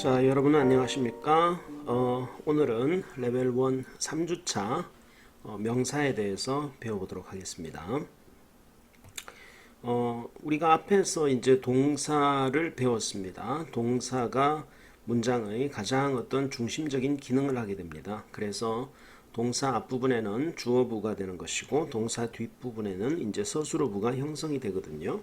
자, 여러분 안녕하십니까? 오늘은 레벨 1 3주차 명사에 대해서 배워보도록 하겠습니다. 우리가 앞에서 이제 동사를 배웠습니다. 동사가 문장의 가장 어떤 중심적인 기능을 하게 됩니다. 그래서 동사 앞부분에는 주어부가 되는 것이고 동사 뒷부분에는 이제 서술어부가 형성이 되거든요.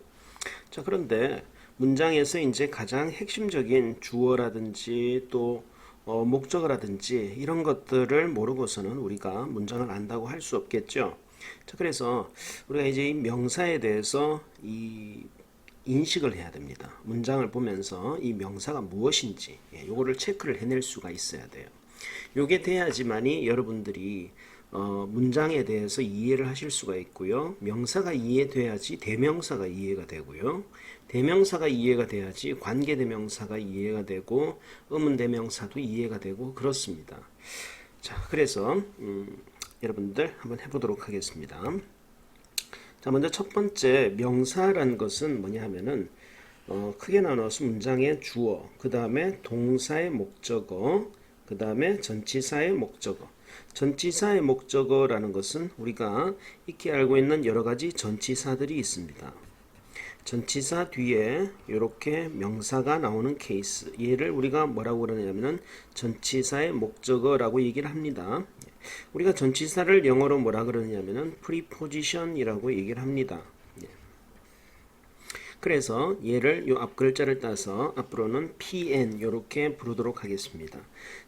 자, 그런데 문장에서 이제 가장 핵심적인 주어라든지 또 목적어라든지 이런 것들을 모르고서는 우리가 문장을 안다고 할 수 없겠죠. 자, 그래서 우리가 이제 이 명사에 대해서 이 인식을 해야 됩니다. 문장을 보면서 이 명사가 무엇인지 요거를 체크를 해낼 수가 있어야 돼요. 요게 돼야지만이 여러분들이 문장에 대해서 이해를 하실 수가 있고요. 명사가 이해돼야지 대명사가 이해가 되고요. 대명사가 이해가 돼야지 관계대명사가 이해가 되고 의문대명사도 이해가 되고 그렇습니다. 자, 그래서 여러분들 한번 해보도록 하겠습니다. 자, 먼저 첫 번째 명사라는 것은 뭐냐 하면은 크게 나눠서 문장의 주어, 그 다음에 동사의 목적어, 그 다음에 전치사의 목적어. 전치사의 목적어라는 것은 우리가 익히 알고 있는 여러 가지 전치사들이 있습니다. 전치사 뒤에 이렇게 명사가 나오는 케이스, 얘를 우리가 뭐라고 그러냐면은 전치사의 목적어라고 얘기를 합니다. 우리가 전치사를 영어로 뭐라 그러냐면은 preposition이라고 얘기를 합니다. 그래서 얘를 요 앞 글자를 따서 앞으로는 PN 이렇게 부르도록 하겠습니다.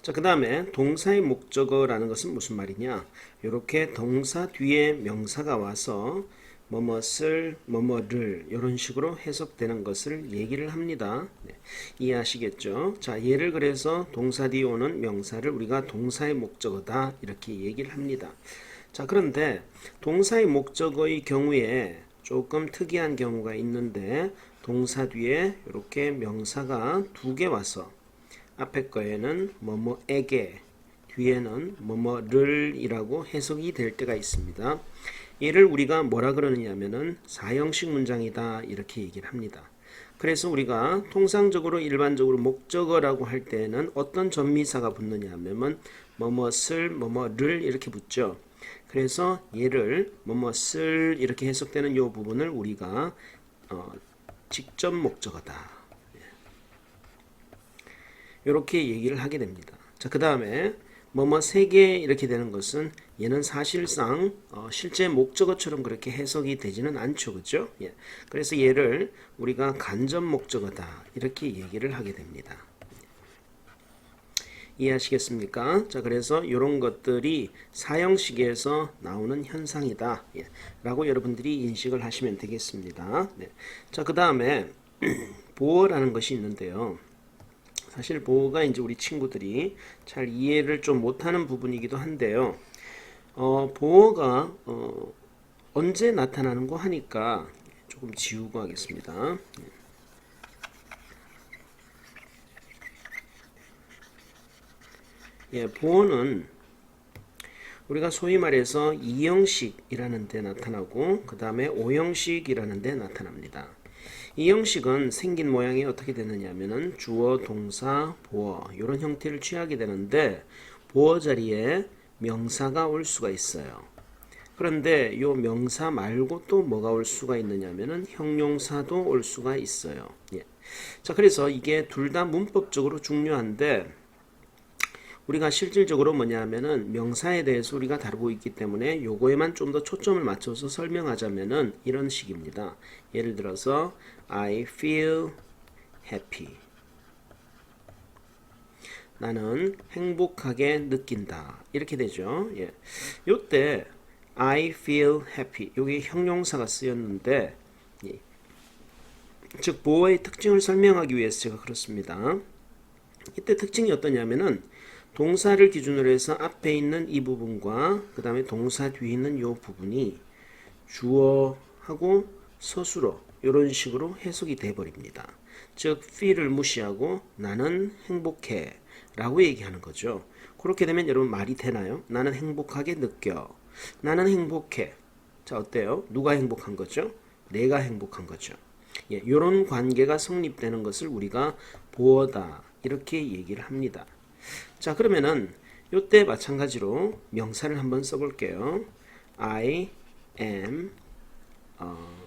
자, 그 다음에 동사의 목적어라는 것은 무슨 말이냐? 이렇게 동사 뒤에 명사가 와서 뭐뭇을, 뭐뭐를 이런 식으로 해석되는 것을 얘기를 합니다. 이해하시겠죠? 자, 얘를 그래서 동사 뒤에 오는 명사를 우리가 동사의 목적어다 이렇게 얘기를 합니다. 자, 그런데 동사의 목적어의 경우에 조금 특이한 경우가 있는데 동사 뒤에 이렇게 명사가 두 개 와서 앞에 거에는 뭐뭐에게 뒤에는 뭐뭐를 이라고 해석이 될 때가 있습니다. 얘를 우리가 뭐라 그러느냐면은 사형식 문장이다 이렇게 얘기를 합니다. 그래서 우리가 통상적으로 일반적으로 목적어라고 할 때는 어떤 전미사가 붙느냐 하면 뭐뭇을 뭐뭐를 이렇게 붙죠. 그래서 얘를 뭐뭇을 이렇게 해석되는 이 부분을 우리가 직접 목적어다 이렇게 얘기를 하게 됩니다. 자, 그 다음에 뭐뭐 세 개 이렇게 되는 것은 얘는 사실상 실제 목적어처럼 그렇게 해석이 되지는 않죠, 그죠? 예. 그래서 얘를 우리가 간접 목적어다 이렇게 얘기를 하게 됩니다. 이해하시겠습니까? 자, 그래서 이런 것들이 사형식에서 나오는 현상이다 라고 여러분들이 인식을 하시면 되겠습니다. 네. 자, 그 다음에 보어라는 것이 있는데요. 사실 보어가 이제 우리 친구들이 잘 이해를 좀 못하는 부분이기도 한데요. 보어가 언제 나타나는 거 하니까 조금 지우고 하겠습니다. 예, 보어는 우리가 소위 말해서 2형식이라는 데 나타나고 그 다음에 5형식이라는 데 나타납니다. 2형식은 생긴 모양이 어떻게 되느냐 하면은 주어, 동사, 보어 이런 형태를 취하게 되는데 보어 자리에 명사가 올 수가 있어요. 그런데 이 명사 말고 또 뭐가 올 수가 있느냐 하면은 형용사도 올 수가 있어요. 예. 자, 그래서 이게 둘 다 문법적으로 중요한데 우리가 실질적으로 뭐냐 하면은 명사에 대해서 우리가 다루고 있기 때문에 요거에만 좀 더 초점을 맞춰서 설명하자면은 이런 식입니다. 예를 들어서 I feel happy. 나는 행복하게 느낀다. 이렇게 되죠. 예. 요때 I feel happy. 요게 형용사가 쓰였는데 예. 즉 보어의 특징을 설명하기 위해서 제가 그렇습니다. 이때 특징이 어떠냐면은 동사를 기준으로 해서 앞에 있는 이 부분과 그 다음에 동사 뒤에 있는 이 부분이 주어하고 서술어 이런 식으로 해석이 돼버립니다. 즉 feel을 무시하고 나는 행복해 라고 얘기하는 거죠. 그렇게 되면 여러분 말이 되나요? 나는 행복하게 느껴. 나는 행복해. 자, 어때요? 누가 행복한 거죠? 내가 행복한 거죠. 예, 이런 관계가 성립되는 것을 우리가 보어다 이렇게 얘기를 합니다. 자, 그러면은 요때 마찬가지로 명사를 한번 써볼게요. I am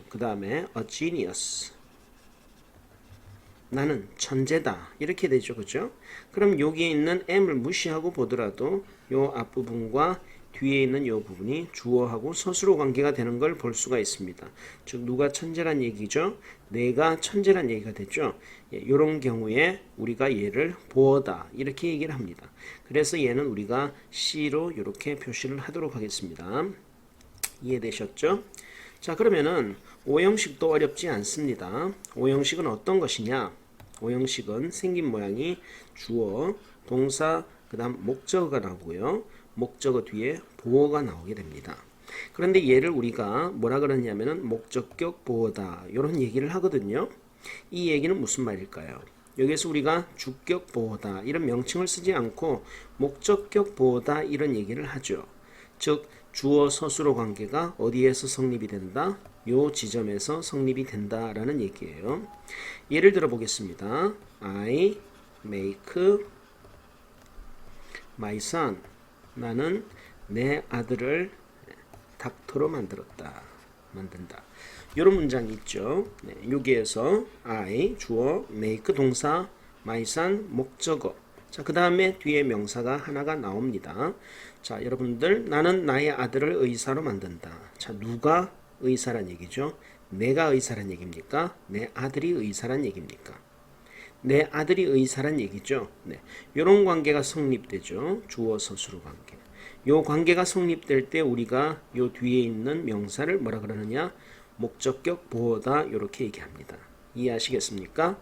그 다음에 a genius. 나는 천재다. 이렇게 되죠. 그죠? 그럼 여기에 있는 am을 무시하고 보더라도 요 앞부분과 뒤에 있는 요 부분이 주어하고 서술어 관계가 되는 걸 볼 수가 있습니다. 즉 누가 천재란 얘기죠? 내가 천재란 얘기가 됐죠. 이런 경우에 우리가 얘를 보어다 이렇게 얘기를 합니다. 그래서 얘는 우리가 C로 이렇게 표시를 하도록 하겠습니다. 이해되셨죠? 자, 그러면은 오형식도 어렵지 않습니다. 오형식은 어떤 것이냐? 오형식은 생긴 모양이 주어, 동사, 그 다음 목적어가 나오고요. 목적어 뒤에 보어가 나오게 됩니다. 그런데 얘를 우리가 뭐라 그러냐면은 목적격 보어다 이런 얘기를 하거든요. 이 얘기는 무슨 말일까요? 여기에서 우리가 주격 보어다 이런 명칭을 쓰지 않고 목적격 보어다 이런 얘기를 하죠. 즉 주어 서술어 관계가 어디에서 성립이 된다? 요 지점에서 성립이 된다라는 얘기예요. 예를 들어 보겠습니다. I make my son. 나는 내 아들을 닥터로 만든다. 이런 문장이 있죠. 네, 여기에서 I 주어, make 동사, my son 목적어. 자, 그 다음에 뒤에 명사가 하나가 나옵니다. 자, 여러분들 나는 나의 아들을 의사로 만든다. 자, 누가 의사란 얘기죠? 내가 의사란 얘기입니까? 내 아들이 의사란 얘기입니까? 내 아들이 의사란 얘기죠. 네, 이런 관계가 성립되죠. 주어 서술어 관계. 요 관계가 성립될 때 우리가 요 뒤에 있는 명사를 뭐라 그러느냐? 목적격 보어다 이렇게 얘기합니다. 이해하시겠습니까?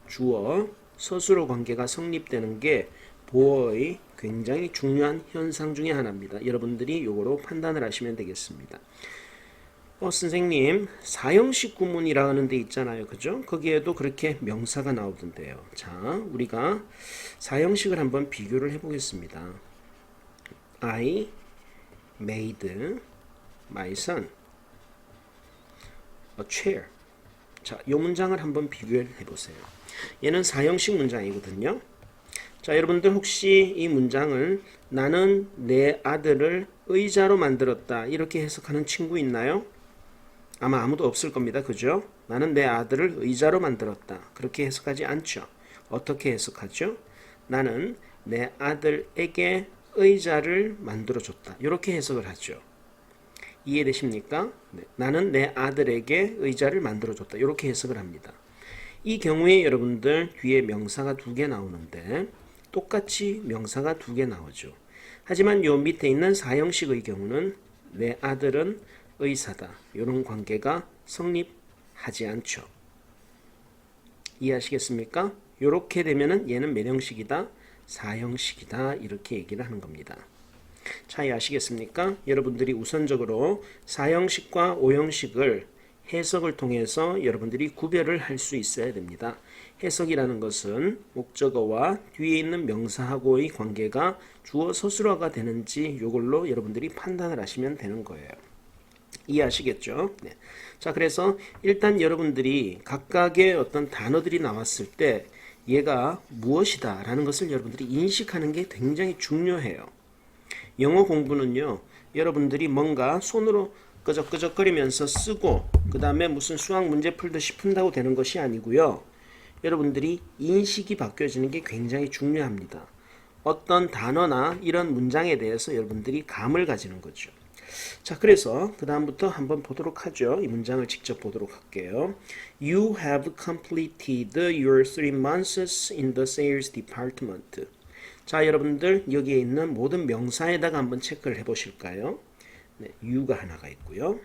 주어 서술어 관계가 성립되는 게 보어의 굉장히 중요한 현상 중에 하나입니다. 여러분들이 요거로 판단을 하시면 되겠습니다. 선생님 사형식 구문이라 하는 데 있잖아요. 그죠? 거기에도 그렇게 명사가 나오던데요. 자, 우리가 사형식을 한번 비교를 해보겠습니다. I made my son a chair. 자, 이 문장을 한번 비교해 보세요. 얘는 사형식 문장이거든요. 자, 여러분들 혹시 이 문장을 나는 내 아들을 의자로 만들었다 이렇게 해석하는 친구 있나요? 아마 아무도 없을 겁니다. 그죠? 나는 내 아들을 의자로 만들었다. 그렇게 해석하지 않죠. 어떻게 해석하죠? 나는 내 아들에게 의자를 만들어줬다. 이렇게 해석을 하죠. 이해되십니까? 네. 나는 내 아들에게 의자를 만들어줬다. 이렇게 해석을 합니다. 이 경우에 여러분들 뒤에 명사가 2개 나오는데 똑같이 명사가 2개 나오죠. 하지만 요 밑에 있는 사형식의 경우는 내 아들은 의사다. 이런 관계가 성립하지 않죠. 이해하시겠습니까? 이렇게 되면은 얘는 몇 형식이다? 사형식이다. 이렇게 얘기를 하는 겁니다. 차이 아시겠습니까? 여러분들이 우선적으로 사형식과 오형식을 해석을 통해서 여러분들이 구별을 할 수 있어야 됩니다. 해석이라는 것은 목적어와 뒤에 있는 명사하고의 관계가 주어 서술어가 되는지 이걸로 여러분들이 판단을 하시면 되는 거예요. 이해하시겠죠? 네. 자, 그래서 일단 여러분들이 각각의 어떤 단어들이 나왔을 때 얘가 무엇이다 라는 것을 여러분들이 인식하는 게 굉장히 중요해요. 영어 공부는요, 여러분들이 뭔가 손으로 끄적끄적거리면서 쓰고 그 다음에 무슨 수학 문제 풀듯이 푼다고 되는 것이 아니고요. 여러분들이 인식이 바뀌어지는 게 굉장히 중요합니다. 어떤 단어나 이런 문장에 대해서 여러분들이 감을 가지는 거죠. 자, 그래서 그 다음부터 한번 보도록 하죠. 이 문장을 직접 보도록 할게요. You have completed your 3 months in the sales department. 자, 여러분들 여기에 있는 모든 명사에다가 한번 체크를 해보실까요? 네, you가 하나가 있고요.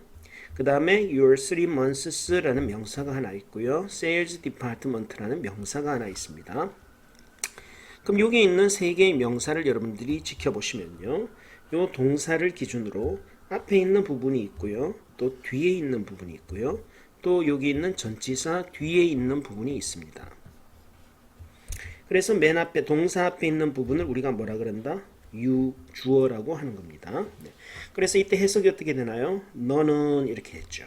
그 다음에 your 3 months라는 명사가 하나 있고요. sales department라는 명사가 하나 있습니다. 그럼 여기 있는 3개의 명사를 여러분들이 지켜보시면요. 요 동사를 기준으로 앞에 있는 부분이 있고요. 또 뒤에 있는 부분이 있고요. 또 여기 있는 전치사 뒤에 있는 부분이 있습니다. 그래서 맨 앞에 동사 앞에 있는 부분을 우리가 뭐라 그런다? 주어라고 하는 겁니다. 네. 그래서 이때 해석이 어떻게 되나요? 너는 이렇게 했죠.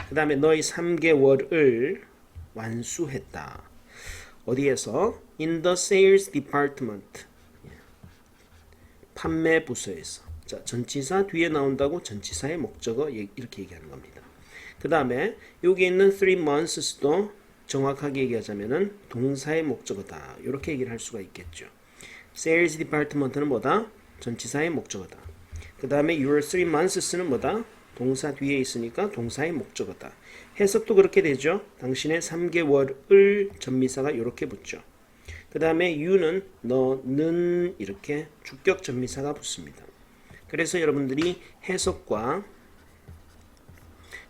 그 다음에 너의 3개월을 완수했다. 어디에서? In the sales department. 판매 부서에서. 자, 전치사 뒤에 나온다고 전치사의 목적어 이렇게 얘기하는 겁니다. 그 다음에 여기 있는 3months도 정확하게 얘기하자면은 동사의 목적어다. 이렇게 얘기를 할 수가 있겠죠. Sales department는 뭐다? 전치사의 목적어다. 그 다음에 your 3months는 뭐다? 동사 뒤에 있으니까 동사의 목적어다. 해석도 그렇게 되죠. 당신의 3개월을 전미사가 이렇게 붙죠. 그 다음에 you는 너는 이렇게 주격 전미사가 붙습니다. 그래서 여러분들이 해석과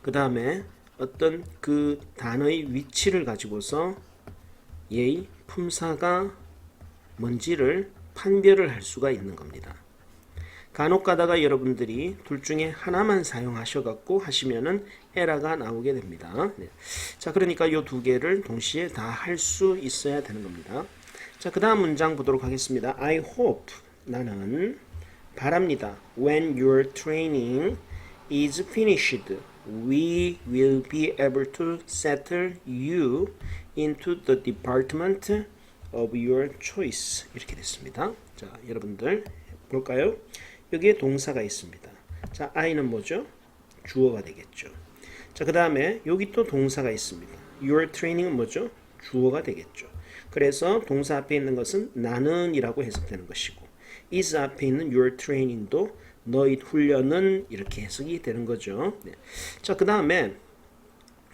그 다음에 어떤 그 단어의 위치를 가지고서 얘의 품사가 뭔지를 판별을 할 수가 있는 겁니다. 간혹 가다가 여러분들이 둘 중에 하나만 사용하셔갖고 하시면은 에러가 나오게 됩니다. 네. 자, 그러니까 이 두 개를 동시에 다 할 수 있어야 되는 겁니다. 자, 그 다음 문장 보도록 하겠습니다. I hope, 나는 바랍니다. When your training is finished, we will be able to settle you into the department of your choice. 이렇게 됐습니다. 자, 여러분들 볼까요? 여기에 동사가 있습니다. 자, I는 뭐죠? 주어가 되겠죠. 자, 그 다음에 여기 또 동사가 있습니다. Your training은 뭐죠? 주어가 되겠죠. 그래서 동사 앞에 있는 것은 나는 이라고 해석되는 것이고 is 앞에 있는 your training도 너희 훈련은 이렇게 해석이 되는 거죠. 네. 자, 그 다음에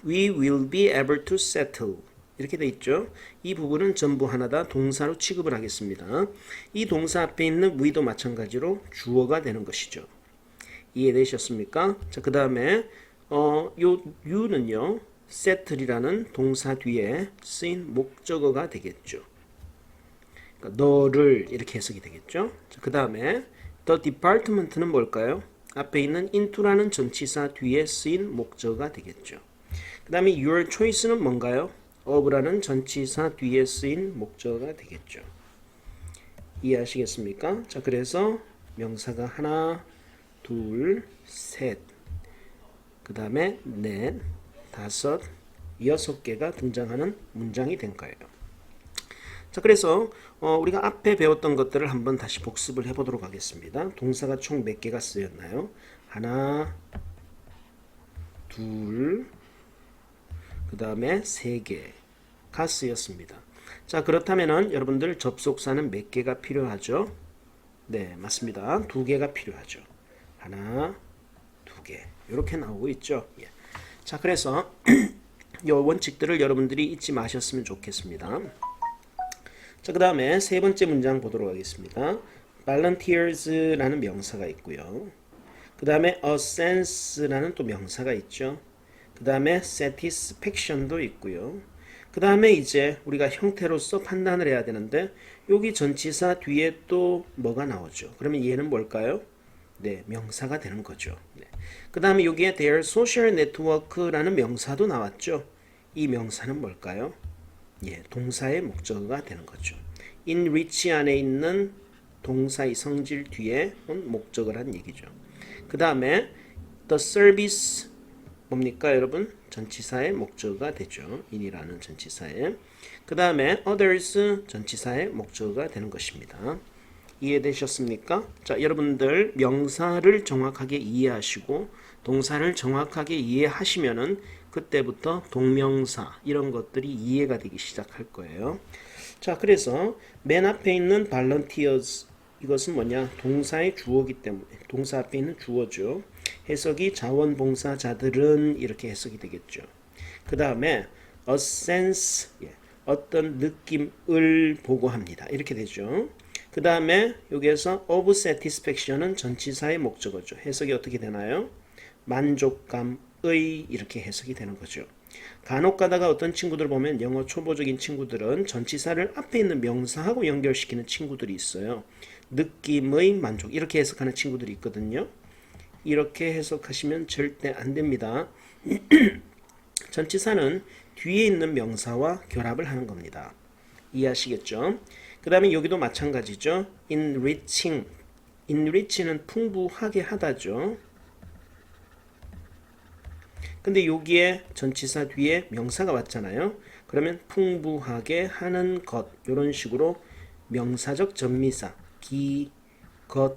we will be able to settle 이렇게 돼 있죠. 이 부분은 전부 하나 다 동사로 취급을 하겠습니다. 이 동사 앞에 있는 we도 마찬가지로 주어가 되는 것이죠. 이해되셨습니까? 자, 그 다음에 요 you는요 settle이라는 동사 뒤에 쓰인 목적어가 되겠죠. 그러니까 너를 이렇게 해석이 되겠죠. 그 다음에 the department는 뭘까요? 앞에 있는 into라는 전치사 뒤에 쓰인 목적어가 되겠죠. 그 다음에 your choice는 뭔가요? of라는 전치사 뒤에 쓰인 목적어가 되겠죠. 이해하시겠습니까? 자, 그래서 명사가 하나, 둘, 셋, 그 다음에 넷, 다섯, 6개가 등장하는 문장이 된 거예요. 자, 그래서 우리가 앞에 배웠던 것들을 한번 다시 복습을 해보도록 하겠습니다. 동사가 총 몇 개가 쓰였나요? 하나, 둘, 그 다음에 3개가 쓰였습니다. 자, 그렇다면은 여러분들 접속사는 몇 개가 필요하죠? 네, 맞습니다. 2개가 필요하죠. 하나, 2개 이렇게 나오고 있죠. 예. 자, 그래서 이 원칙들을 여러분들이 잊지 마셨으면 좋겠습니다. 자, 그 다음에 세 번째 문장 보도록 하겠습니다. volunteers라는 명사가 있고요. 그 다음에 a sense라는 또 명사가 있죠. 그 다음에 satisfaction도 있고요. 그 다음에 이제 우리가 형태로서 판단을 해야 되는데 여기 전치사 뒤에 또 뭐가 나오죠. 그러면 얘는 뭘까요? 네, 명사가 되는 거죠. 네. 그 다음에 여기에 their social network라는 명사도 나왔죠. 이 명사는 뭘까요? 예, 동사의 목적어가 되는 거죠. enrich 안에 있는 동사의 성질 뒤에 목적어란 얘기죠. 그 다음에 the service 뭡니까 여러분? 전치사의 목적어가 되죠. in이라는 전치사에. 그 다음에 others 전치사의 목적어가 되는 것입니다. 이해되셨습니까? 자, 여러분들 명사를 정확하게 이해하시고 동사를 정확하게 이해하시면은 그때부터 동명사 이런 것들이 이해가 되기 시작할 거예요. 자, 그래서 맨 앞에 있는 volunteers 이것은 뭐냐? 동사의 주어기 때문에 동사 앞에 있는 주어죠. 해석이 자원봉사자들은 이렇게 해석이 되겠죠. 그 다음에 a sense 어떤 느낌을 보고합니다. 이렇게 되죠. 그 다음에 여기에서 of satisfaction은 전치사의 목적어죠. 해석이 어떻게 되나요? 만족감의 이렇게 해석이 되는 거죠. 간혹 가다가 어떤 친구들 보면 영어 초보적인 친구들은 전치사를 앞에 있는 명사하고 연결시키는 친구들이 있어요. 느낌의 만족 이렇게 해석하는 친구들이 있거든요. 이렇게 해석하시면 절대 안 됩니다. 전치사는 뒤에 있는 명사와 결합을 하는 겁니다. 이해하시겠죠? 그 다음에 여기도 마찬가지죠. enriching. enrich는 풍부하게 하다죠. 근데 여기에 전치사 뒤에 명사가 왔잖아요. 그러면 풍부하게 하는 것 이런 식으로 명사적 전미사 기, 것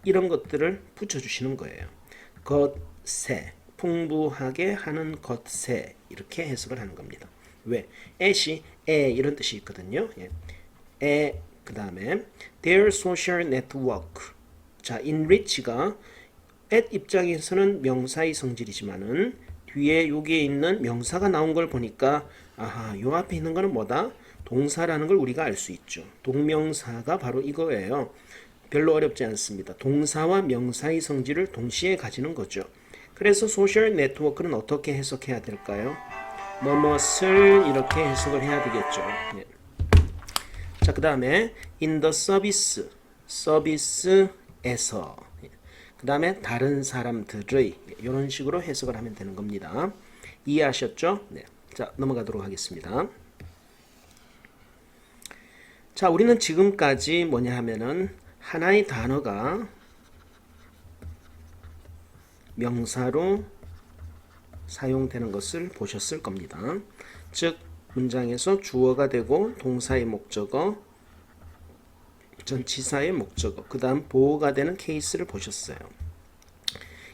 이런 것들을 붙여주시는 거예요. 것새 풍부하게 하는 것새 이렇게 해석을 하는 겁니다. 왜? at이 이런 뜻이 있거든요. 그 다음에 their social network. 자, enrich가 at 입장에서는 명사의 성질이지만은 뒤에 여기에 있는 명사가 나온 걸 보니까 아하, 요 앞에 있는 거는 뭐다? 동사라는 걸 우리가 알 수 있죠. 동명사가 바로 이거예요. 별로 어렵지 않습니다. 동사와 명사의 성질을 동시에 가지는 거죠. 그래서 소셜 네트워크는 어떻게 해석해야 될까요? 뭐뭇을 이렇게 해석을 해야 되겠죠. 예. 자, 그 다음에 in the service, 서비스에서 그 다음에 다른 사람들의 이런 식으로 해석을 하면 되는 겁니다. 이해하셨죠? 네. 자, 넘어가도록 하겠습니다. 자, 우리는 지금까지 뭐냐 하면은 하나의 단어가 명사로 사용되는 것을 보셨을 겁니다. 즉 문장에서 주어가 되고 동사의 목적어, 전치사의 목적어, 그 다음 보어가 되는 케이스를 보셨어요.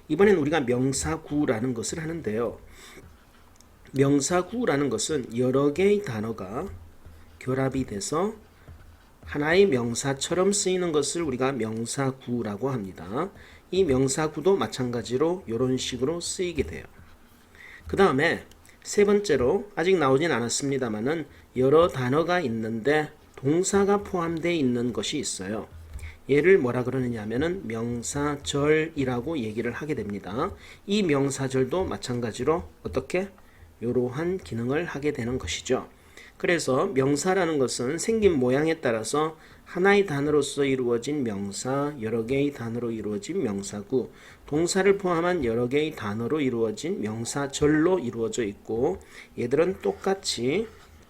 이번엔 우리가 명사구라는 것을 하는데요. 명사구라는 것은 여러 개의 단어가 결합이 돼서 하나의 명사처럼 쓰이는 것을 우리가 명사구라고 합니다. 이 명사구도 마찬가지로 이런 식으로 쓰이게 돼요. 그 다음에 세 번째로 아직 나오진 않았습니다만은 여러 단어가 있는데 동사가 포함되어 있는 것이 있어요. 얘를 뭐라 그러느냐 하면은 명사절이라고 얘기를 하게 됩니다. 이 명사절도 마찬가지로 어떻게? 이러한 기능을 하게 되는 것이죠. 그래서 명사라는 것은 생긴 모양에 따라서 하나의 단어로서 이루어진 명사, 여러 개의 단어로 이루어진 명사구, 동사를 포함한 여러 개의 단어로 이루어진 명사절로 이루어져 있고 얘들은 똑같이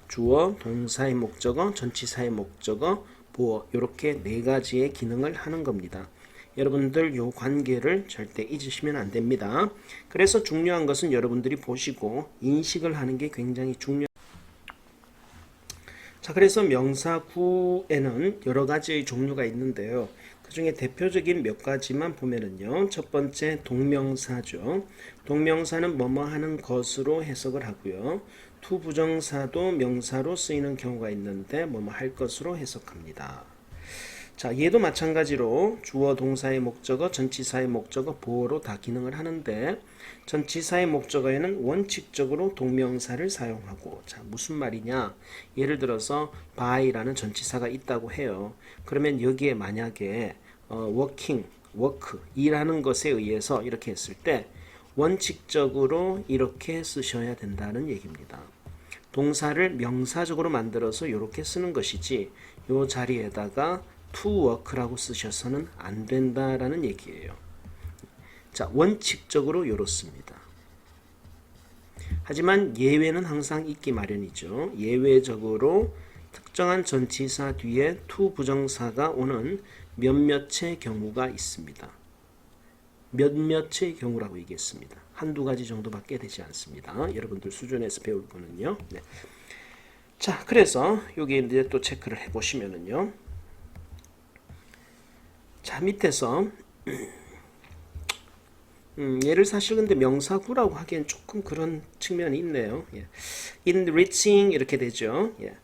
주어, 동사의 목적어, 전치사의 목적어, 보어 이렇게 네 가지의 기능을 하는 겁니다. 여러분들 이 관계를 절대 잊으시면 안 됩니다. 그래서 중요한 것은 여러분들이 보시고 인식을 하는 게 굉장히 중요합니다. 자, 그래서 명사구에는 여러 가지의 종류가 있는데요. 그 중에 대표적인 몇 가지만 보면은요. 첫 번째 동명사죠. 동명사는 뭐뭐 하는 것으로 해석을 하고요. 투부정사도 명사로 쓰이는 경우가 있는데 뭐뭐 할 것으로 해석합니다. 자, 얘도 마찬가지로 주어, 동사의 목적어, 전치사의 목적어, 보어로 다 기능을 하는데 전치사의 목적어에는 원칙적으로 동명사를 사용하고 자, 무슨 말이냐? 예를 들어서 by라는 전치사가 있다고 해요. 그러면 여기에 만약에 working, work, 일하는 것에 의해서 이렇게 했을 때 원칙적으로 이렇게 쓰셔야 된다는 얘기입니다. 동사를 명사적으로 만들어서 이렇게 쓰는 것이지 이 자리에다가 to work라고 쓰셔서는 안 된다라는 얘기예요. 자, 원칙적으로 이렇습니다. 하지만 예외는 항상 있기 마련이죠. 예외적으로 특정한 전치사 뒤에 to 부정사가 오는 몇몇의 경우가 있습니다. 몇몇의 경우라고 얘기했습니다. 한두 가지 정도밖에 되지 않습니다. 여러분들 수준에서 배울 거는요. 네. 자, 그래서 여기 이제 또 체크를 해보시면은요. 자, 밑에서 얘를 사실 근데 명사구라고 하기엔 조금 그런 측면이 있네요. 예. enriching 이렇게 되죠. 예.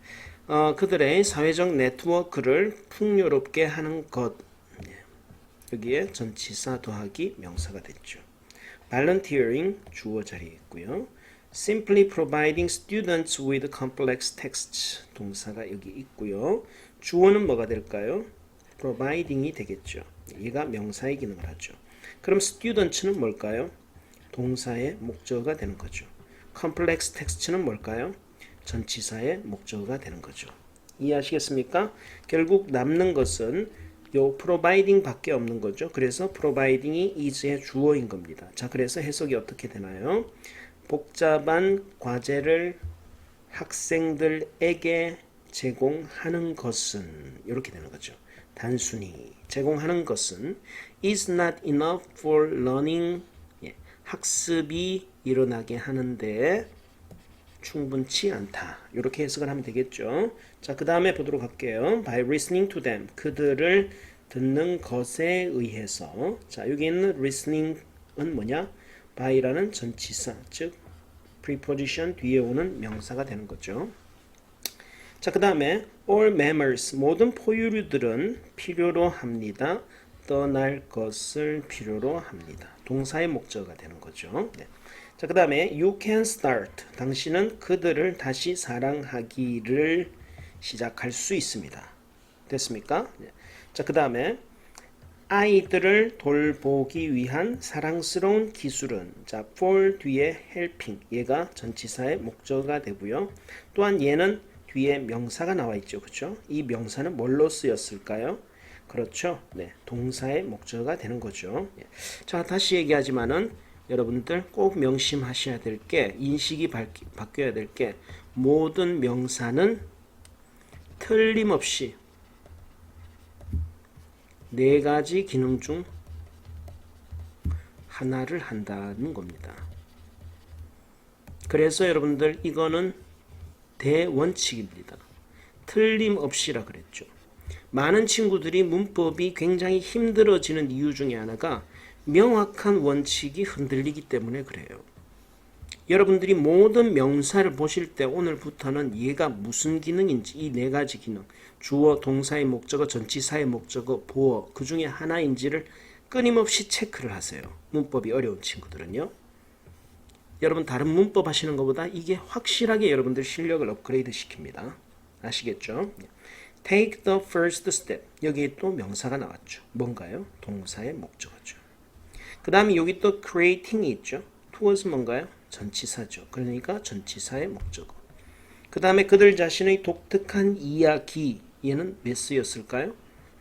그들의 사회적 네트워크를 풍요롭게 하는 것. 예. 여기에 전치사 더하기 명사가 됐죠. volunteering 주어 자리에 있고요. simply providing students with complex texts 동사가 여기 있고요. 주어는 뭐가 될까요? providing이 되겠죠. 얘가 명사의 기능을 하죠. 그럼 students는 뭘까요? 동사의 목적어가 되는 거죠. complex text는 뭘까요? 전치사의 목적어가 되는 거죠. 이해하시겠습니까? 결국 남는 것은 요 providing 밖에 없는 거죠. 그래서 providing이 is의 주어인 겁니다. 자, 그래서 해석이 어떻게 되나요? 복잡한 과제를 학생들에게 제공하는 것은 이렇게 되는 거죠. 단순히 제공하는 것은 is not enough for learning 학습이 일어나게 하는데 충분치 않다. 이렇게 해석을 하면 되겠죠. 자, 그 다음에 보도록 할게요. By listening to them. 그들을 듣는 것에 의해서. 자, 여기 있는 listening은 뭐냐? by라는 전치사, 즉 preposition 뒤에 오는 명사가 되는 거죠. 자, 그 다음에 all mammals. 모든 포유류들은 필요로 합니다. 떠날 것을 필요로 합니다. 동사의 목적어가 되는 거죠. 네. 자, 그 다음에 you can start. 당신은 그들을 다시 사랑하기를 시작할 수 있습니다. 됐습니까? 네. 자, 그 다음에 아이들을 돌보기 위한 사랑스러운 기술은 자, for 뒤에 helping. 얘가 전치사의 목적어가 되고요. 또한 얘는 뒤에 명사가 나와 있죠. 그렇죠? 이 명사는 뭘로 쓰였을까요? 그렇죠. 네, 동사의 목적어가 되는 거죠. 자, 다시 얘기하지만은 여러분들 꼭 명심하셔야 될 게 인식이 바뀌어야 될 게 모든 명사는 틀림없이 네 가지 기능 중 하나를 한다는 겁니다. 그래서 여러분들 이거는 대원칙입니다. 틀림없이라 그랬죠. 많은 친구들이 문법이 굉장히 힘들어지는 이유 중에 하나가 명확한 원칙이 흔들리기 때문에 그래요. 여러분들이 모든 명사를 보실 때 오늘부터는 얘가 무슨 기능인지 이 네 가지 기능, 주어, 동사의 목적어, 전치사의 목적어, 보어 그 중에 하나인지를 끊임없이 체크를 하세요. 문법이 어려운 친구들은요. 여러분 다른 문법 하시는 것보다 이게 확실하게 여러분들 실력을 업그레이드 시킵니다. 아시겠죠? Take the first step. 여기 또 명사가 나왔죠. 뭔가요? 동사의 목적어죠. 그 다음에 여기 또 creating이 있죠. towards 뭔가요? 전치사죠. 그러니까 전치사의 목적어. 그 다음에 그들 자신의 독특한 이야기. 얘는 몇 쓰였을까요?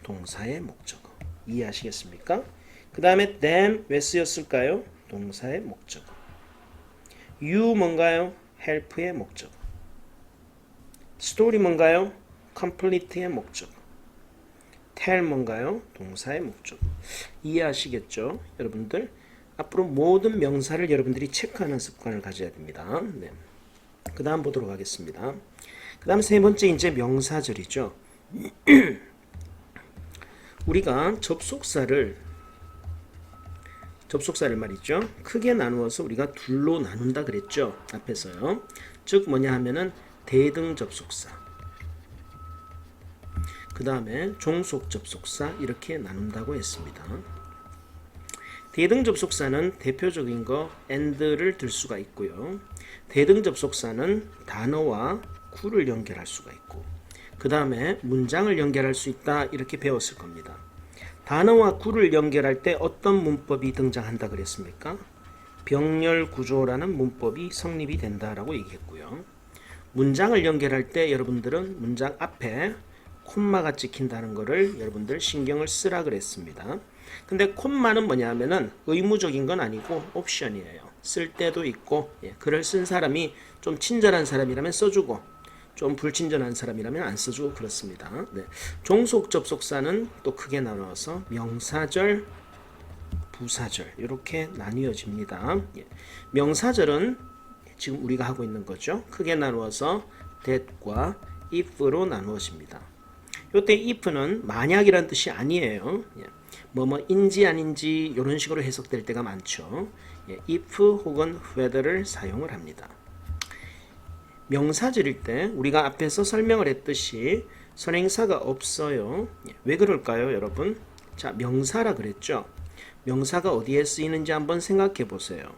동사의 목적어. 이해하시겠습니까? 그 다음에 them 왜 쓰였을까요? 동사의 목적어. you 뭔가요? help의 목적어. story 뭔가요? complete의 목적어. tell 뭔가요? 동사의 목적어. 이해하시겠죠? 여러분들 앞으로 모든 명사를 여러분들이 체크하는 습관을 가져야 됩니다. 네. 그 다음 보도록 하겠습니다. 그 다음 세 번째 이제 명사절이죠. 우리가 접속사를 말이죠. 크게 나누어서 우리가 둘로 나눈다 그랬죠. 앞에서요. 즉 뭐냐 하면은 대등 접속사, 그 다음에 종속 접속사 이렇게 나눈다고 했습니다. 대등 접속사는 대표적인 거 and를 들 수가 있고요. 대등 접속사는 단어와 구를 연결할 수가 있고 그 다음에 문장을 연결할 수 있다 이렇게 배웠을 겁니다. 단어와 구를 연결할 때 어떤 문법이 등장한다 그랬습니까? 병렬구조라는 문법이 성립이 된다라고 얘기했고요. 문장을 연결할 때 여러분들은 문장 앞에 콤마가 찍힌다는 것을 여러분들 신경을 쓰라 그랬습니다. 근데 콤마는 뭐냐 하면은 의무적인 건 아니고 옵션이에요. 쓸 때도 있고 글을 쓴 사람이 좀 친절한 사람이라면 써주고 좀 불친절한 사람이라면 안 써주고 그렇습니다. 네. 종속 접속사는 또 크게 나눠서 명사절, 부사절 이렇게 나뉘어집니다. 명사절은 지금 우리가 하고 있는 거죠. 크게 나누어서 that과 if로 나누어집니다. 이때 if는 만약이란 뜻이 아니에요. 뭐뭐인지 아닌지 이런 식으로 해석될 때가 많죠. if 혹은 whether를 사용을 합니다. 명사절일 때 우리가 앞에서 설명을 했듯이 선행사가 없어요. 왜 그럴까요, 여러분? 자, 명사라 그랬죠. 명사가 어디에 쓰이는지 한번 생각해 보세요.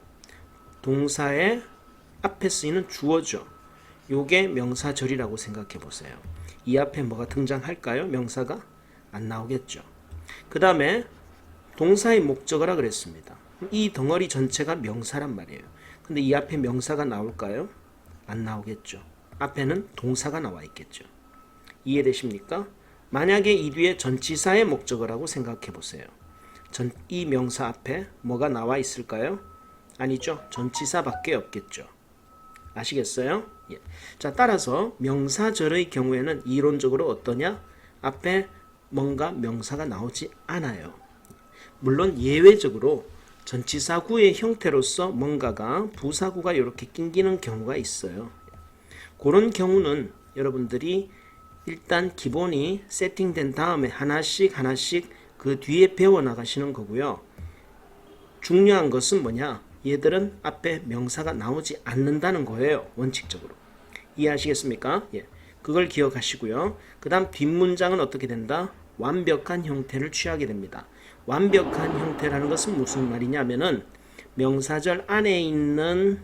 동사의 앞에 쓰이는 주어죠. 요게 명사절이라고 생각해 보세요. 이 앞에 뭐가 등장할까요? 명사가 안 나오겠죠. 그 다음에 동사의 목적어라 그랬습니다. 이 덩어리 전체가 명사란 말이에요. 근데 이 앞에 명사가 나올까요? 안 나오겠죠. 앞에는 동사가 나와 있겠죠. 이해되십니까? 만약에 이 뒤에 전치사의 목적어라고 생각해 보세요. 이 명사 앞에 뭐가 나와 있을까요? 아니죠. 전치사밖에 없겠죠. 아시겠어요? 예. 자, 따라서 명사절의 경우에는 이론적으로 어떠냐? 앞에 뭔가 명사가 나오지 않아요. 물론 예외적으로 전치사구의 형태로서 뭔가가 부사구가 이렇게 낑기는 경우가 있어요. 그런 경우는 여러분들이 일단 기본이 세팅된 다음에 하나씩 하나씩 그 뒤에 배워 나가시는 거고요. 중요한 것은 뭐냐? 얘들은 앞에 명사가 나오지 않는다는 거예요. 원칙적으로. 이해하시겠습니까? 예. 그걸 기억하시고요. 그 다음 뒷문장은 어떻게 된다? 완벽한 형태를 취하게 됩니다. 완벽한 형태라는 것은 무슨 말이냐면은 명사절 안에 있는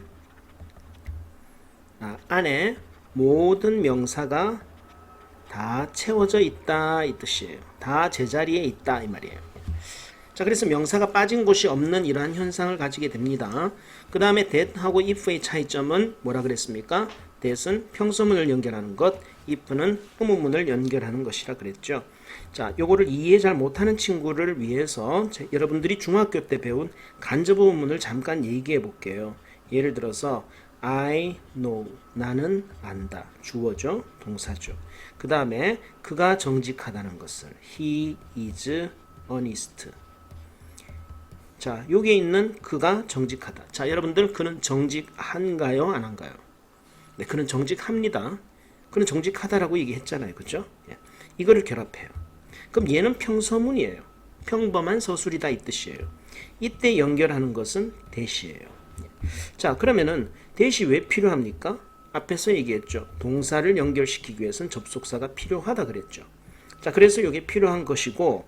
안에 모든 명사가 다 채워져 있다 이 뜻이에요. 다 제자리에 있다 이 말이에요. 자, 그래서 명사가 빠진 곳이 없는 이러한 현상을 가지게 됩니다. 그 다음에 that하고 if의 차이점은 뭐라 그랬습니까? that은 평서문을 연결하는 것, if는 의문문을 연결하는 것이라 그랬죠. 자, 요거를 이해 잘 못하는 친구를 위해서 여러분들이 중학교 때 배운 간접 의문문을 잠깐 얘기해 볼게요. 예를 들어서 I know, 나는 안다, 주어죠, 동사죠. 그 다음에 그가 정직하다는 것을 he is honest. 자, 여기에 있는 그가 정직하다. 자, 여러분들 그는 정직한가요? 안 한가요? 네, 그는 정직합니다. 그는 정직하다라고 얘기했잖아요. 그죠? 예. 이거를 결합해요. 그럼 얘는 평서문이에요. 평범한 서술이다 이 뜻이에요. 이때 연결하는 것은 대시예요. 자, 그러면은 대시 왜 필요합니까? 앞에서 얘기했죠. 동사를 연결시키기 위해서는 접속사가 필요하다 그랬죠. 자, 그래서 이게 필요한 것이고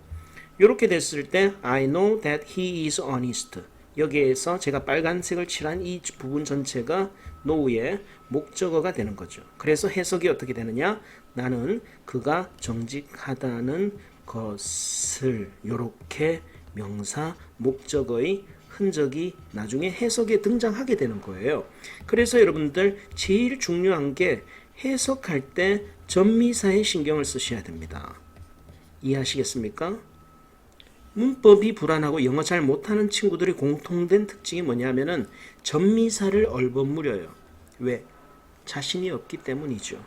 이렇게 됐을 때 I know that he is honest. 여기에서 제가 빨간색을 칠한 이 부분 전체가 know의 목적어가 되는 거죠. 그래서 해석이 어떻게 되느냐? 나는 그가 정직하다는 것을 이렇게 명사 목적어의 흔적이 나중에 해석에 등장하게 되는 거예요. 그래서 여러분들 제일 중요한 게 해석할 때 전미사에 신경을 쓰셔야 됩니다. 이해하시겠습니까? 문법이 불안하고 영어 잘 못하는 친구들의 공통된 특징이 뭐냐면은 전미사를 얼버무려요. 왜? 자신이 없기 때문이죠.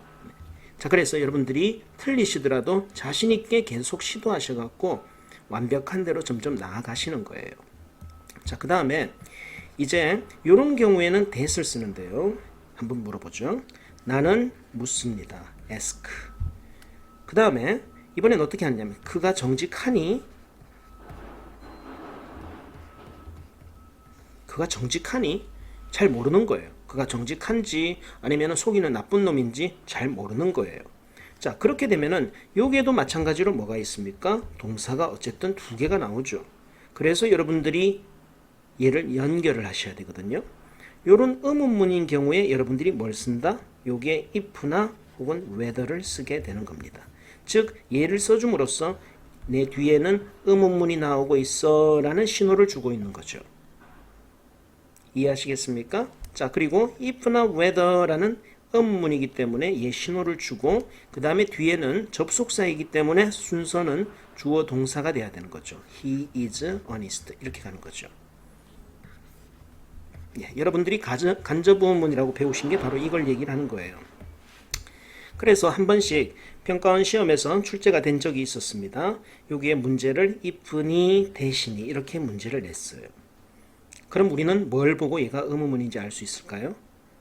자, 그래서 여러분들이 틀리시더라도 자신 있게 계속 시도하셔갖고 완벽한 대로 점점 나아가시는 거예요. 자, 그 다음에 이제 이런 경우에는 that을 쓰는데요. 한번 물어보죠. 나는 묻습니다. ask. 그 다음에 이번엔 어떻게 하냐면 그가 정직하니? 그가 정직하니? 잘 모르는 거예요. 그가 정직한지 아니면 속이는 나쁜 놈인지 잘 모르는 거예요. 자, 그렇게 되면은 여기에도 마찬가지로 뭐가 있습니까? 동사가 어쨌든 두 개가 나오죠. 그래서 여러분들이 얘를 연결을 하셔야 되거든요. 이런 의문문인 경우에 여러분들이 뭘 쓴다? 요게 if나 혹은 whether를 쓰게 되는 겁니다. 즉 얘를 써줌으로써 내 뒤에는 의문문이 나오고 있어 라는 신호를 주고 있는 거죠. 이해하시겠습니까? 자, 그리고 if나 whether라는 의문문이기 때문에 얘 신호를 주고 그 다음에 뒤에는 접속사이기 때문에 순서는 주어 동사가 돼야 되는 거죠. He is honest 이렇게 가는 거죠. 예, 여러분들이 간접 의문문이라고 배우신 게 바로 이걸 얘기를 하는 거예요. 그래서 한 번씩 평가원 시험에서 출제가 된 적이 있었습니다. 여기에 문제를 if니 대신이 이렇게 문제를 냈어요. 그럼 우리는 뭘 보고 얘가 의문문인지 알 수 있을까요?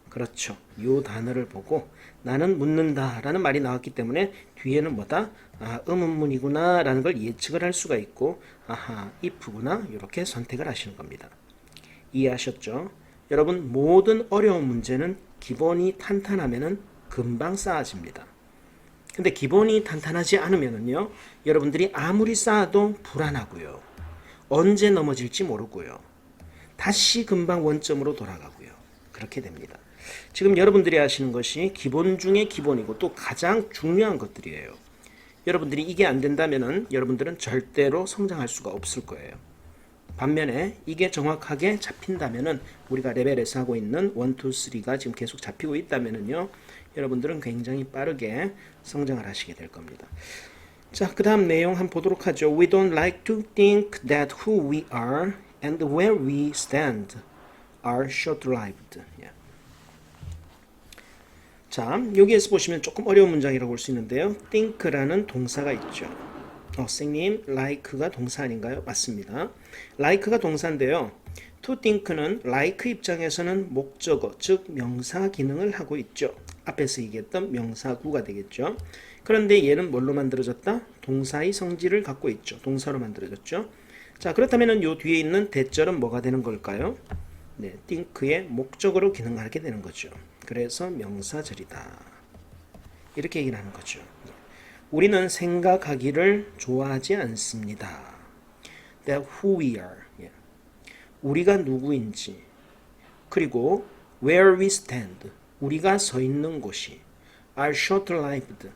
그렇죠. 요 단어를 보고 나는 묻는다 라는 말이 나왔기 때문에 뒤에는 뭐다? 아, 의문문이구나 라는 걸 예측을 할 수가 있고 아하, if구나 이렇게 선택을 하시는 겁니다. 이해하셨죠? 여러분 모든 어려운 문제는 기본이 탄탄하면은 금방 쌓아집니다. 근데 기본이 탄탄하지 않으면은요, 여러분들이 아무리 쌓아도 불안하고요. 언제 넘어질지 모르고요. 다시 금방 원점으로 돌아가고요. 그렇게 됩니다. 지금 여러분들이 하시는 것이 기본 중에 기본이고 또 가장 중요한 것들이에요. 여러분들이 이게 안 된다면은 여러분들은 절대로 성장할 수가 없을 거예요. 반면에 이게 정확하게 잡힌다면은 우리가 레벨에서 하고 있는 1, 2, 3가 지금 계속 잡히고 있다면은요, 여러분들은 굉장히 빠르게 성장을 하시게 될 겁니다. 자, 그 다음 내용 한번 보도록 하죠. We don't like to think that who we are and where we stand are short-lived. Yeah. 자, 여기에서 보시면 조금 어려운 문장이라고 볼 수 있는데요. think라는 동사가 있죠. 선생님, like가 동사 아닌가요? 맞습니다. like가 동사인데요. to think는 like 입장에서는 목적어, 즉 명사 기능을 하고 있죠. 앞에서 얘기했던 명사구가 되겠죠. 그런데 얘는 뭘로 만들어졌다? 동사의 성질을 갖고 있죠. 동사로 만들어졌죠. 자, 그렇다면 요 뒤에 있는 대절은 뭐가 되는 걸까요? 네, think의 목적으로 기능하게 되는 거죠. 그래서 명사절이다. 이렇게 얘기를 하는 거죠. 우리는 생각하기를 좋아하지 않습니다. That who we are. 우리가 누구인지. 그리고 where we stand. 우리가 서 있는 곳이 are short-lived.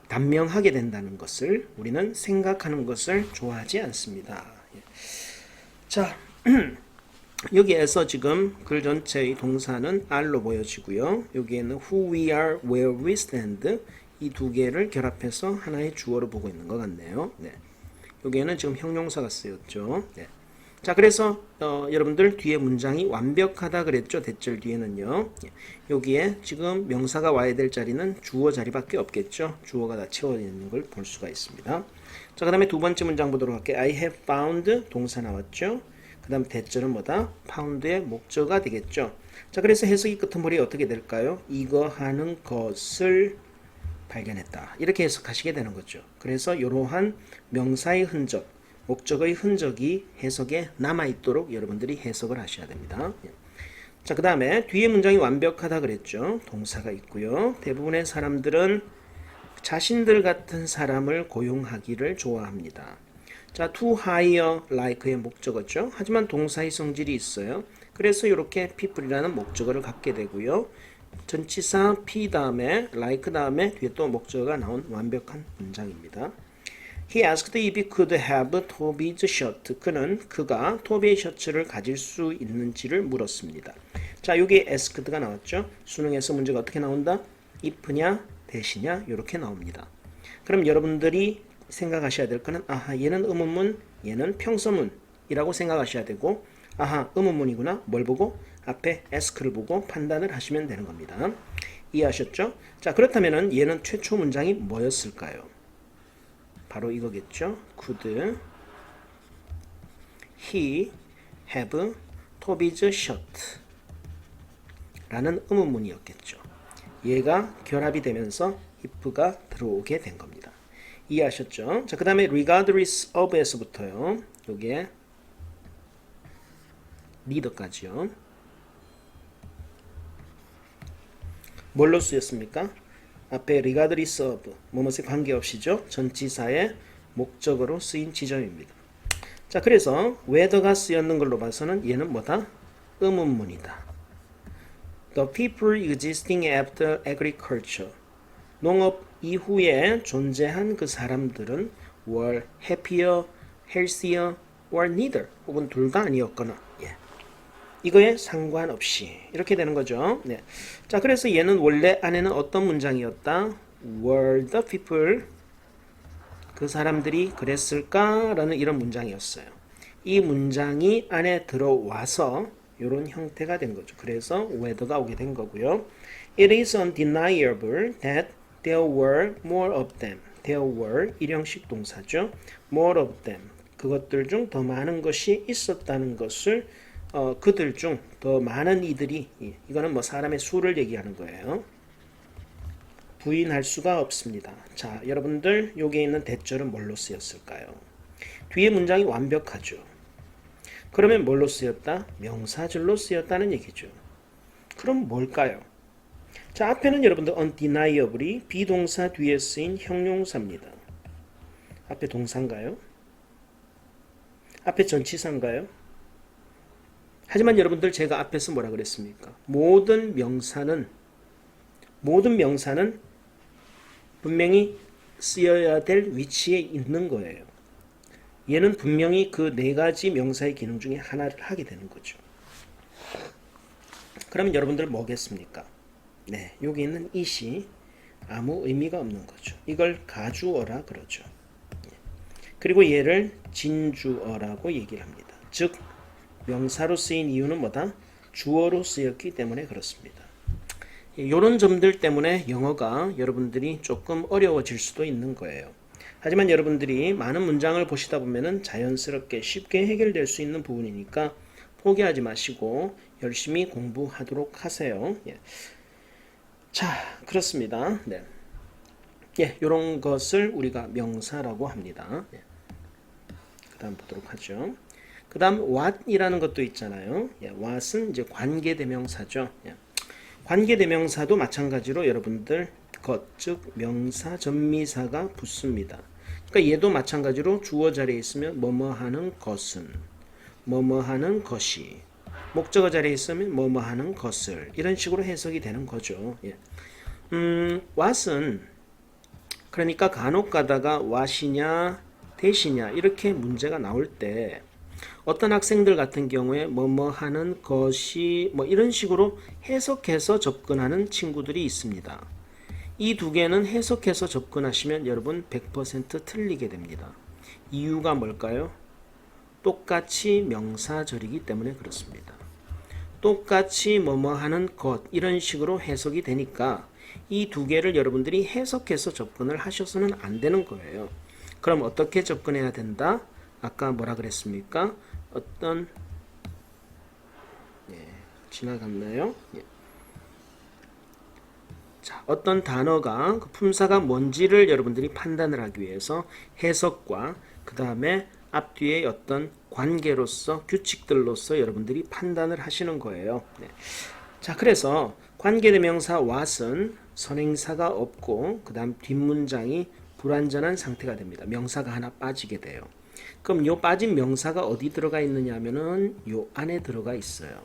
단명하게 된다는 것을 우리는 생각하는 것을 좋아하지 않습니다. 자, 여기에서 지금 글 전체의 동사는 are로 보여지고요. 여기에는 who we are, where we stand 이 두 개를 결합해서 하나의 주어로 보고 있는 것 같네요. 네. 여기에는 지금 형용사가 쓰였죠. 네. 자, 그래서 여러분들 뒤에 문장이 완벽하다 그랬죠. 대절 뒤에는요. 여기에 지금 명사가 와야 될 자리는 주어 자리밖에 없겠죠. 주어가 다 채워져 있는 걸 볼 수가 있습니다. 자, 그 다음에 두 번째 문장 보도록 할게요. I have found 동사 나왔죠. 그 다음 대절은 뭐다? found의 목적어가 되겠죠. 자, 그래서 해석이 끄트머리 어떻게 될까요? 이거 하는 것을 발견했다. 이렇게 해석하시게 되는 거죠. 그래서 이러한 명사의 흔적, 목적의 흔적이 해석에 남아있도록 여러분들이 해석을 하셔야 됩니다. 자, 그 다음에 뒤에 문장이 완벽하다 그랬죠. 동사가 있고요. 대부분의 사람들은 자신들 같은 사람을 고용하기를 좋아합니다. 자, to hire like의 목적어죠. 하지만 동사의 성질이 있어요. 그래서 이렇게 people이라는 목적어를 갖게 되고요. 전치사 P 다음에 like 다음에 뒤에 또 목적어가 나온 완벽한 문장입니다. He asked if he could have Toby's shirt. 그가 토비의 셔츠를 가질 수 있는지를 물었습니다. 자, 여기 asked가 나왔죠. 수능에서 문제가 어떻게 나온다? if냐 대시냐 이렇게 나옵니다. 그럼 여러분들이 생각하셔야 될 거는 아하, 얘는 의문문, 얘는 평서문이라고 생각하셔야 되고 아하, 의문문이구나. 뭘 보고? 앞에 ask를 보고 판단을 하시면 되는 겁니다. 이해하셨죠? 자, 그렇다면은 얘는 최초 문장이 뭐였을까요? 바로 이거겠죠. Could he have Toby's shirt? 라는 의문문이었겠죠. 얘가 결합이 되면서 if가 들어오게 된 겁니다. 이해하셨죠? 자, 그 다음에 regardless of에서부터요. 요게 neither까지요. 뭘로 쓰였습니까? 앞에 regardless of, 뭐뭐에 관계없이죠. 전치사의 목적어로 쓰인 지점입니다. 자, 그래서 whether가 쓰였는 걸로 봐서는 얘는 뭐다? 의문문이다. The people existing after agriculture. 농업 이후에 존재한 그 사람들은 were happier, healthier, or neither. 혹은 둘 다 아니었거나. 이거에 상관없이 이렇게 되는 거죠. 네. 자, 그래서 얘는 원래 안에는 어떤 문장이었다? Were the people 그 사람들이 그랬을까라는 이런 문장이었어요. 이 문장이 안에 들어와서 이런 형태가 된 거죠. 그래서 whether가 오게 된 거고요. It is undeniable that there were more of them. There were 일형식 동사죠. More of them. 그것들 중 더 많은 것이 있었다는 것을 그들 중 더 많은 이들이 이거는 뭐 사람의 수를 얘기하는 거예요. 부인할 수가 없습니다. 자, 여러분들 여기에 있는 대절은 뭘로 쓰였을까요? 뒤에 문장이 완벽하죠. 그러면 뭘로 쓰였다? 명사절로 쓰였다는 얘기죠. 그럼 뭘까요? 자, 앞에는 여러분들 undeniably 비동사 뒤에 쓰인 형용사입니다. 앞에 동사인가요? 앞에 전치사인가요? 하지만 여러분들 제가 앞에서 뭐라 그랬습니까? 모든 명사는 분명히 쓰여야 될 위치에 있는 거예요. 얘는 분명히 그 네 가지 명사의 기능 중에 하나를 하게 되는 거죠. 그러면 여러분들 뭐겠습니까? 네, 여기 있는 it이 아무 의미가 없는 거죠. 이걸 가주어라 그러죠. 그리고 얘를 진주어라고 얘기를 합니다. 즉 명사로 쓰인 이유는 뭐다? 주어로 쓰였기 때문에 그렇습니다. 이런 점들 때문에 영어가 여러분들이 조금 어려워질 수도 있는 거예요. 하지만 여러분들이 많은 문장을 보시다 보면은 자연스럽게 쉽게 해결될 수 있는 부분이니까 포기하지 마시고 열심히 공부하도록 하세요. 자, 그렇습니다. 네. 예, 이런 것을 우리가 명사라고 합니다. 예. 그 다음 보도록 하죠. 그 다음 what이라는 것도 있잖아요. 예, what은 이제 관계대명사죠. 예. 관계대명사도 마찬가지로 여러분들 것, 즉 명사, 전미사가 붙습니다. 그러니까 얘도 마찬가지로 주어 자리에 있으면 뭐뭐 하는 것은, 뭐뭐 하는 것이, 목적어 자리에 있으면 뭐뭐 하는 것을, 이런 식으로 해석이 되는 거죠. 예. what은 그러니까 간혹 가다가 what이냐 대시냐 이렇게 문제가 나올 때 어떤 학생들 같은 경우에 뭐뭐 하는 것이 뭐 이런 식으로 해석해서 접근하는 친구들이 있습니다. 이 두 개는 해석해서 접근하시면 여러분 100% 틀리게 됩니다. 이유가 뭘까요? 똑같이 명사절이기 때문에 그렇습니다. 똑같이 뭐뭐 하는 것 이런 식으로 해석이 되니까 이 두 개를 여러분들이 해석해서 접근을 하셔서는 안 되는 거예요. 그럼 어떻게 접근해야 된다? 아까 뭐라 그랬습니까? 어떤 지나갔나요? 자, 어떤 단어가 그 품사가 뭔지를 여러분들이 판단을 하기 위해서 해석과 그 다음에 앞뒤의 어떤 관계로서 규칙들로서 여러분들이 판단을 하시는 거예요. 네. 자, 그래서 관계대명사 what은 선행사가 없고 그 다음 뒷문장이 불완전한 상태가 됩니다. 명사가 하나 빠지게 돼요. 그럼 요 빠진 명사가 어디 들어가 있느냐 하면은 요 안에 들어가 있어요.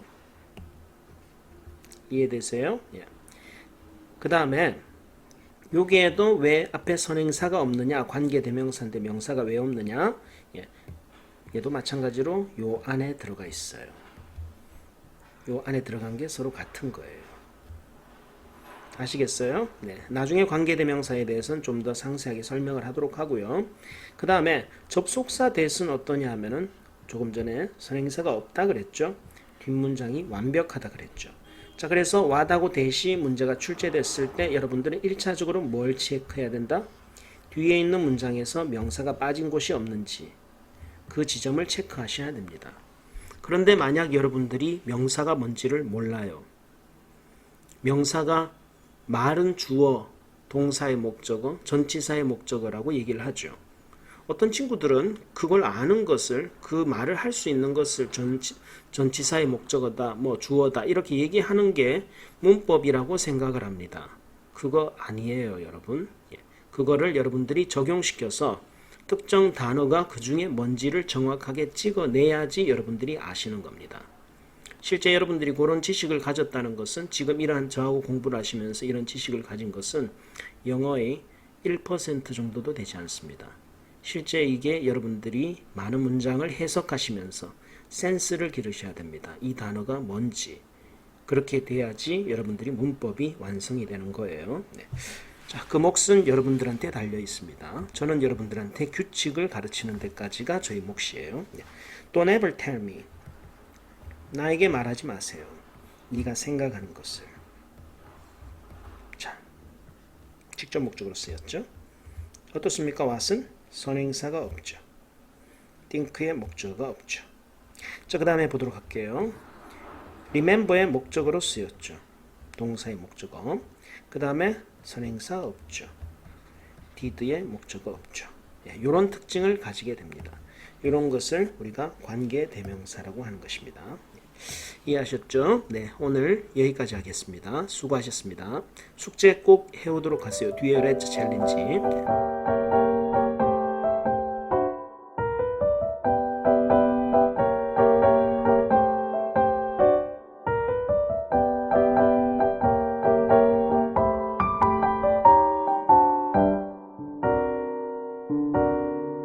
이해되세요? 예. 그 다음에 여기에도 왜 앞에 선행사가 없느냐, 관계대명사인데 명사가 왜 없느냐? 예. 얘도 마찬가지로 요 안에 들어가 있어요. 요 안에 들어간 게 서로 같은 거예요. 아시겠어요? 네. 나중에 관계대명사에 대해서는 좀 더 상세하게 설명을 하도록 하고요. 그 다음에 접속사 대수는 어떠냐 하면은 조금 전에 선행사가 없다 그랬죠. 뒷문장이 완벽하다 그랬죠. 자, 그래서 what하고 대시 문제가 출제됐을 때 여러분들은 1차적으로 뭘 체크해야 된다? 뒤에 있는 문장에서 명사가 빠진 곳이 없는지 그 지점을 체크하셔야 됩니다. 그런데 만약 여러분들이 명사가 뭔지를 몰라요. 명사가 말은 주어, 동사의 목적어, 전치사의 목적어라고 얘기를 하죠. 어떤 친구들은 그걸 아는 것을, 그 말을 할 수 있는 것을 전치사의 목적어다, 뭐 주어다 이렇게 얘기하는 게 문법이라고 생각을 합니다. 그거 아니에요, 여러분. 그거를 여러분들이 적용시켜서 특정 단어가 그 중에 뭔지를 정확하게 찍어내야지 여러분들이 아시는 겁니다. 실제 여러분들이 그런 지식을 가졌다는 것은 지금 이러한 저하고 공부를 하시면서 이런 지식을 가진 것은 영어의 1% 정도도 되지 않습니다. 실제 이게 여러분들이 많은 문장을 해석하시면서 센스를 기르셔야 됩니다. 이 단어가 뭔지. 그렇게 돼야지 여러분들이 문법이 완성이 되는 거예요. 네. 자, 그 몫은 여러분들한테 달려 있습니다. 저는 여러분들한테 규칙을 가르치는 데까지가 저희 몫이에요. 네. Don't ever tell me. 나에게 말하지 마세요. 네가 생각하는 것을. 자, 직접 목적으로 쓰였죠. 어떻습니까? what은 선행사가 없죠. think의 목적어가 없죠. 자, 그 다음에 보도록 할게요. remember의 목적어로 쓰였죠. 동사의 목적어. 그 다음에 선행사 없죠. did의 목적어 없죠. 이런 특징을 가지게 됩니다. 이런 것을 우리가 관계대명사라고 하는 것입니다. 이해하셨죠? 네, 오늘 여기까지 하겠습니다. 수고하셨습니다. 숙제 꼭 해오도록 하세요. 듀얼 엣지 챌린지.